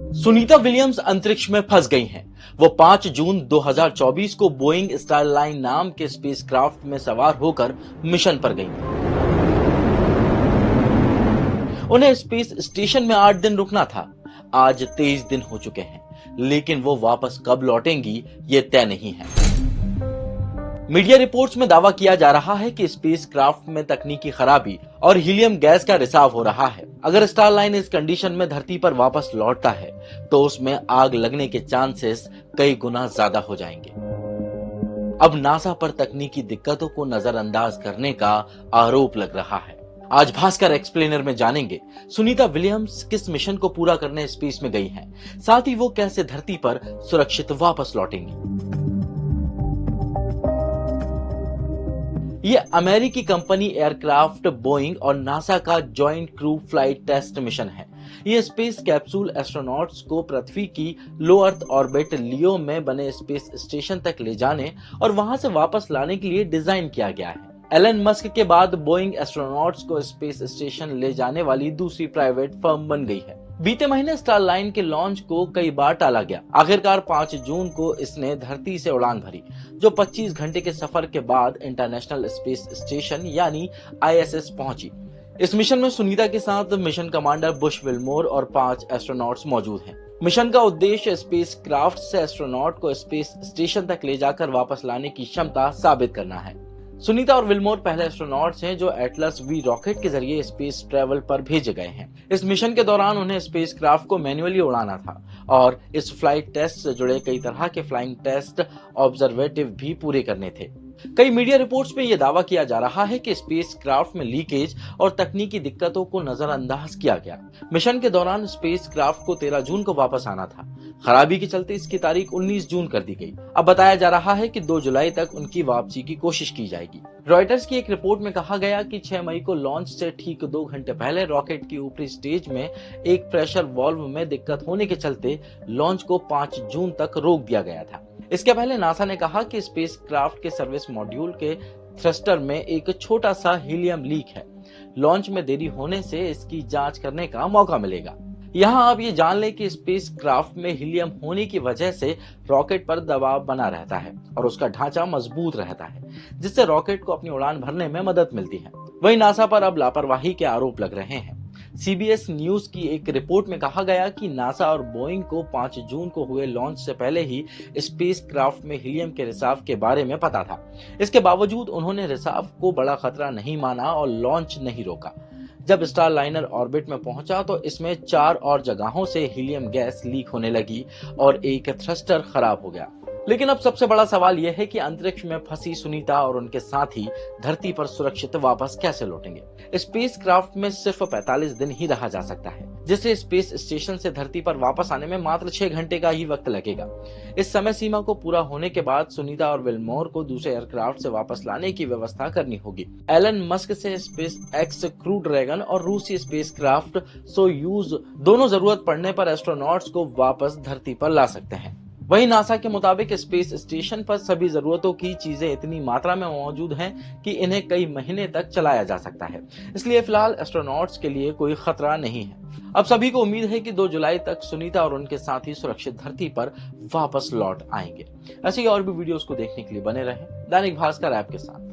Sunita Williams अंतरिक्ष में फंस गई हैं। वो 5 जून 2024 को बोइंग स्टारलाइन नाम के स्पेसक्राफ्ट में सवार होकर मिशन पर गईं। उन्हें स्पेस स्टेशन में 8 दिन रुकना था। आज 23 दिन हो चुके हैं, लेकिन वो वापस कब लौटेंगी ये तय नहीं है। मीडिया रिपोर्ट्स में दावा किया जा रहा है कि स्पेसक्राफ्ट में तकनीकी खराबी और हीलियम गैस का रिसाव हो रहा है। अगर स्टारलाइन इस कंडीशन में धरती पर वापस लौटता है तो उसमें आग लगने के चांसेस कई गुना ज्यादा हो जाएंगे। अब नासा पर तकनीकी दिक्कतों को नजरअंदाज करने का आरोप लग रहा है। आज भास्कर एक्सप्लेनर में जानेंगे सुनीता विलियम्स किस मिशन को पूरा करने स्पेस में गई हैं, साथ ही वो कैसे धरती पर सुरक्षित वापस लौटेंगी। ये अमेरिकी कंपनी एयरक्राफ्ट बोइंग और नासा का joint crew flight test mission है। ये स्पेस कैप्सूल एस्ट्रोनॉट्स को पृथ्वी की लो अर्थ ऑर्बिट लियो में बने स्पेस स्टेशन तक ले जाने और वहां से वापस लाने के लिए डिजाइन किया गया है। एलन मस्क के बाद बोइंग एस्ट्रोनॉट्स को स्पेस स्टेशन ले जाने वाली दूसरी प्राइवेट फर्म बन गई है। बीते महीने स्टारलाइन के लॉन्च को कई बार टाला गया। आखिरकार 5 जून को इसने धरती से उड़ान भरी, जो 25 घंटे के सफर के बाद इंटरनेशनल स्पेस स्टेशन यानी ISS पहुंची। इस मिशन में सुनीता के साथ मिशन कमांडर बुश विल्मोर और 5 एस्ट्रोनॉट्स मौजूद हैं। मिशन का उद्देश्य स्पेस क्राफ्ट से एस्ट्रोनॉट को स्पेस स्टेशन तक ले जाकर वापस लाने की क्षमता साबित करना है। सुनीता और विल्मोर पहले एस्ट्रोनॉट्स हैं जो एटलस V रॉकेट के जरिए स्पेस ट्रेवल पर भेजे गए हैं। इस मिशन के दौरान उन्हें स्पेसक्राफ्ट को मैन्युअली उड़ाना था और इस फ्लाइट टेस्ट से जुड़े कई तरह के फ्लाइंग टेस्ट ऑब्जर्वेटिव भी पूरे करने थे। कई मीडिया रिपोर्ट्स में यह दावा किया जा रहा है कि स्पेसक्राफ्ट में लीकेज और तकनीकी दिक्कतों को नजरअंदाज किया गया। मिशन के दौरान स्पेसक्राफ्ट को 13 जून को वापस आना था। खराबी के चलते इसकी तारीख 19 जून कर दी गई। अब बताया जा रहा है कि 2 जुलाई तक उनकी वापसी की कोशिश की जाएगी। रॉयटर्स की एक रिपोर्ट में कहा गया कि 6 मई को लॉन्च से ठीक 2 घंटे पहले रॉकेट की ऊपरी स्टेज में एक प्रेशर वाल्व में दिक्कत होने के चलते लॉन्च को 5 जून तक रोक दिया गया था। इसके पहले नासा ने कहा कि स्पेसक्राफ्ट के सर्विस मॉड्यूल के थ्रस्टर में एक छोटा सा हीलियम लीक है। लॉन्च में देरी होने से इसकी जांच करने का मौका मिलेगा। यहाँ आप ये जान लें कि स्पेसक्राफ्ट में हीलियम होने की वजह से रॉकेट पर दबाव बना रहता है और उसका ढांचा मजबूत रहता है, जिससे रॉकेट को अपनी उड़ान भरने में मदद मिलती है। वहीं नासा पर अब लापरवाही के आरोप लग रहे हैं। CBS न्यूज की एक रिपोर्ट में कहा गया कि नासा और बोइंग को 5 जून को हुए लॉन्च से पहले ही स्पेसक्राफ्ट में हीलियम के रिसाव के बारे में पता था। इसके बावजूद उन्होंने रिसाव को बड़ा खतरा नहीं माना और लॉन्च नहीं रोका। जब स्टारलाइनर ऑर्बिट में पहुंचा तो इसमें 4 और जगहों से हीलियम गैस लीक होने लगी और एक थ्रस्टर खराब हो गया। लेकिन अब सबसे बड़ा सवाल यह है कि अंतरिक्ष में फंसी सुनीता और उनके साथी धरती पर सुरक्षित वापस कैसे लौटेंगे। स्पेसक्राफ्ट में सिर्फ 45 दिन ही रहा जा सकता है, जिससे स्पेस स्टेशन से धरती पर वापस आने में मात्र 6 घंटे का ही वक्त लगेगा। इस समय सीमा को पूरा होने के बाद सुनीता और विल्मोर को दूसरे एयरक्राफ्ट से वापस लाने की व्यवस्था करनी होगी। एलन मस्क से SpaceX क्रू ड्रैगन और रूसी स्पेसक्राफ्ट सोयूज दोनों जरूरत पड़ने पर एस्ट्रोनॉट्स को वापस धरती पर ला सकते हैं। वहीं नासा के मुताबिक स्पेस स्टेशन पर सभी जरूरतों की चीजें इतनी मात्रा में मौजूद हैं कि इन्हें कई महीने तक चलाया जा सकता है। इसलिए फिलहाल एस्ट्रोनॉट्स के लिए कोई खतरा नहीं है। अब सभी को उम्मीद है कि 2 जुलाई तक सुनीता और उनके साथी सुरक्षित धरती पर वापस लौट आएंगे। ऐसे ही और भी वीडियोस को देखने के लिए बने रहें दैनिक भास्कर ऐप के साथ।